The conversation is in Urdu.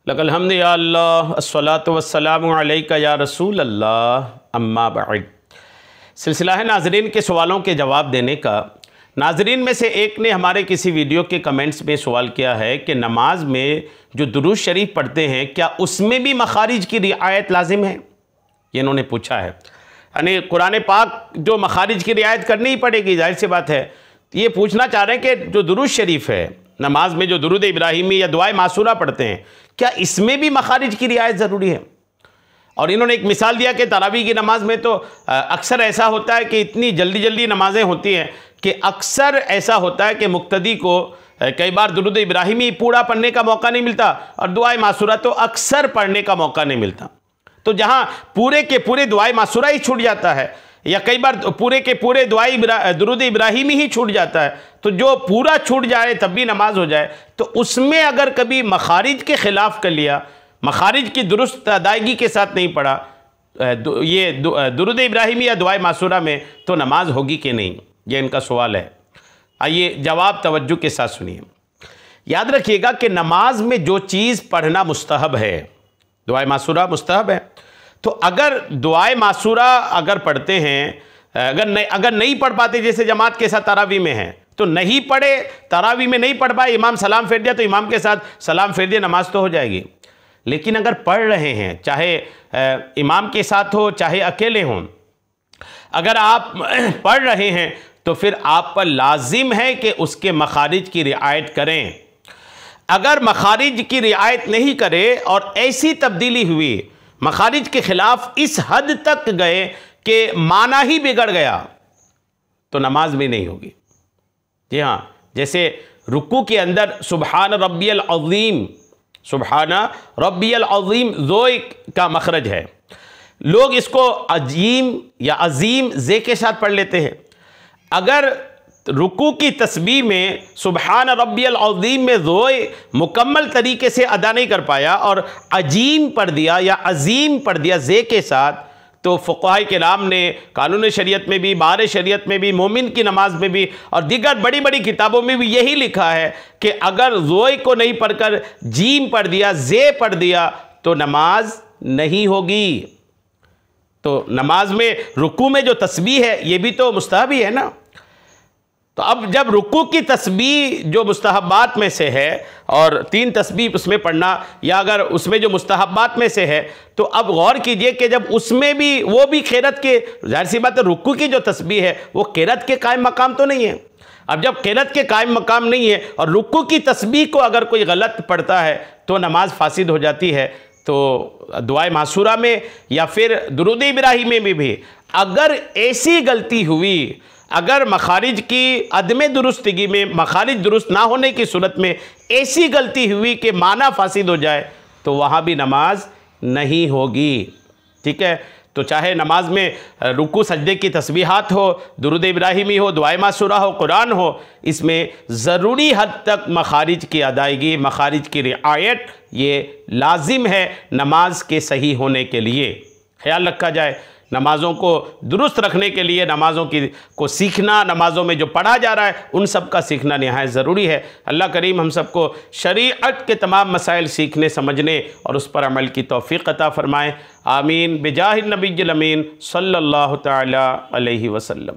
لک الحمد یا اللہ الصلاۃ والسلام علیک یا رسول اللہ اما بعد۔ سلسلہ ہے ناظرین کے سوالوں کے جواب دینے کا۔ ناظرین میں سے ایک نے ہمارے کسی ویڈیو کے کمنٹس میں سوال کیا ہے کہ نماز میں جو درود شریف پڑھتے ہیں کیا اس میں بھی مخارج کی رعایت لازم ہے؟ یہ انہوں نے پوچھا ہے۔ یعنی قرآن پاک جو مخارج کی رعایت کرنی ہی پڑے گی، ظاہر سی بات ہے۔ یہ پوچھنا چاہ رہے ہیں کہ جو درود شریف ہے نماز میں، جو درود ابراہیمی یا دعائے معصورہ پڑھتے ہیں، کیا اس میں بھی مخارج کی رعایت ضروری ہے؟ اور انہوں نے ایک مثال دیا کہ تراویح کی نماز میں تو اکثر ایسا ہوتا ہے کہ اتنی جلدی جلدی نمازیں ہوتی ہیں کہ اکثر ایسا ہوتا ہے کہ مقتدی کو کئی بار درود ابراہیمی پورا پڑھنے کا موقع نہیں ملتا اور دعائے معصورہ تو اکثر پڑھنے کا موقع نہیں ملتا۔ تو جہاں پورے کے پورے دعائے معصورہ ہی چھوٹ جاتا ہے یا کئی بار پورے کے پورے درود ابراہیمی ہی چھوٹ جاتا ہے، تو جو پورا چھوٹ جائے تب بھی نماز ہو جائے، تو اس میں اگر کبھی مخارج کے خلاف کر لیا، مخارج کی درست ادائیگی کے ساتھ نہیں پڑھا یہ درود ابراہیمی یا دعائے معصورہ میں، تو نماز ہوگی کہ نہیں؟ یہ ان کا سوال ہے۔ آئیے جواب توجہ کے ساتھ سنیے۔ یاد رکھیے گا کہ نماز میں جو چیز پڑھنا مستحب ہے، دعائے معصورہ مستحب ہے، تو اگر دعائے معصورہ اگر پڑھتے ہیں، اگر نہیں پڑھ پاتے، جیسے جماعت کے ساتھ تراویح میں ہیں تو نہیں پڑھے، تراویح میں نہیں پڑھ پائے، امام سلام پھیر دیا تو امام کے ساتھ سلام پھیر دیا، نماز تو ہو جائے گی۔ لیکن اگر پڑھ رہے ہیں، چاہے امام کے ساتھ ہو چاہے اکیلے ہوں، اگر آپ پڑھ رہے ہیں تو پھر آپ پر لازم ہے کہ اس کے مخارج کی رعایت کریں۔ اگر مخارج کی رعایت نہیں کرے اور ایسی تبدیلی ہوئی، مخارج کے خلاف اس حد تک گئے کہ معنی ہی بگڑ گیا، تو نماز بھی نہیں ہوگی۔ جی ہاں، جیسے رکوع کے اندر سبحان ربی العظیم، سبحان ربی العظیم زوئے کا مخرج ہے، لوگ اس کو عظیم یا عظیم زے کے ساتھ پڑھ لیتے ہیں۔ اگر رکوع کی تسبیح میں سبحان ربی العظیم میں زوئے مکمل طریقے سے ادا نہیں کر پایا اور عظیم پڑھ دیا یا عظیم پڑھ دیا زے کے ساتھ، تو فقہاء کرام نے قانون شریعت میں بھی، بہار شریعت میں بھی، مومن کی نماز میں بھی اور دیگر بڑی بڑی کتابوں میں بھی یہی لکھا ہے کہ اگر زوئے کو نہیں پڑھ کر جیم پڑھ دیا، زے پڑھ دیا، تو نماز نہیں ہوگی۔ تو نماز میں رکوع میں جو تسبیح ہے یہ بھی تو مستحب ہی ہے نا۔ تو اب جب رکوع کی تسبیح جو مستحبات میں سے ہے اور 3 تسبیح اس میں پڑھنا، یا اگر اس میں جو مستحبات میں سے ہے، تو اب غور کیجئے کہ جب اس میں بھی وہ بھی قرأت کے، ظاہر سی بات ہے رکوع کی جو تسبیح ہے وہ قرأت کے قائم مقام تو نہیں ہے۔ اب جب قرأت کے قائم مقام نہیں ہے اور رکوع کی تسبیح کو اگر کوئی غلط پڑھتا ہے تو نماز فاسد ہو جاتی ہے۔ تو دعائے معصورہ میں یا پھر درود ابراہیمی میں بھی اگر ایسی غلطی ہوئی، اگر مخارج کی عدم درستگی میں، مخارج درست نہ ہونے کی صورت میں ایسی غلطی ہوئی کہ معنی فاسد ہو جائے، تو وہاں بھی نماز نہیں ہوگی۔ ٹھیک ہے؟ تو چاہے نماز میں رکوع سجدے کی تسبیحات ہو، درود ابراہیمی ہو، دعائے معصورہ ہو، قرآن ہو، اس میں ضروری حد تک مخارج کی ادائیگی، مخارج کی رعایت یہ لازم ہے نماز کے صحیح ہونے کے لیے۔ خیال رکھا جائے، نمازوں کو درست رکھنے کے لیے نمازوں کو سیکھنا، نمازوں میں جو پڑھا جا رہا ہے ان سب کا سیکھنا نہایت ضروری ہے۔ اللہ کریم ہم سب کو شریعت کے تمام مسائل سیکھنے، سمجھنے اور اس پر عمل کی توفیق عطا فرمائے۔ آمین بجاہ النبی الامین صلی اللہ تعالی علیہ وسلم۔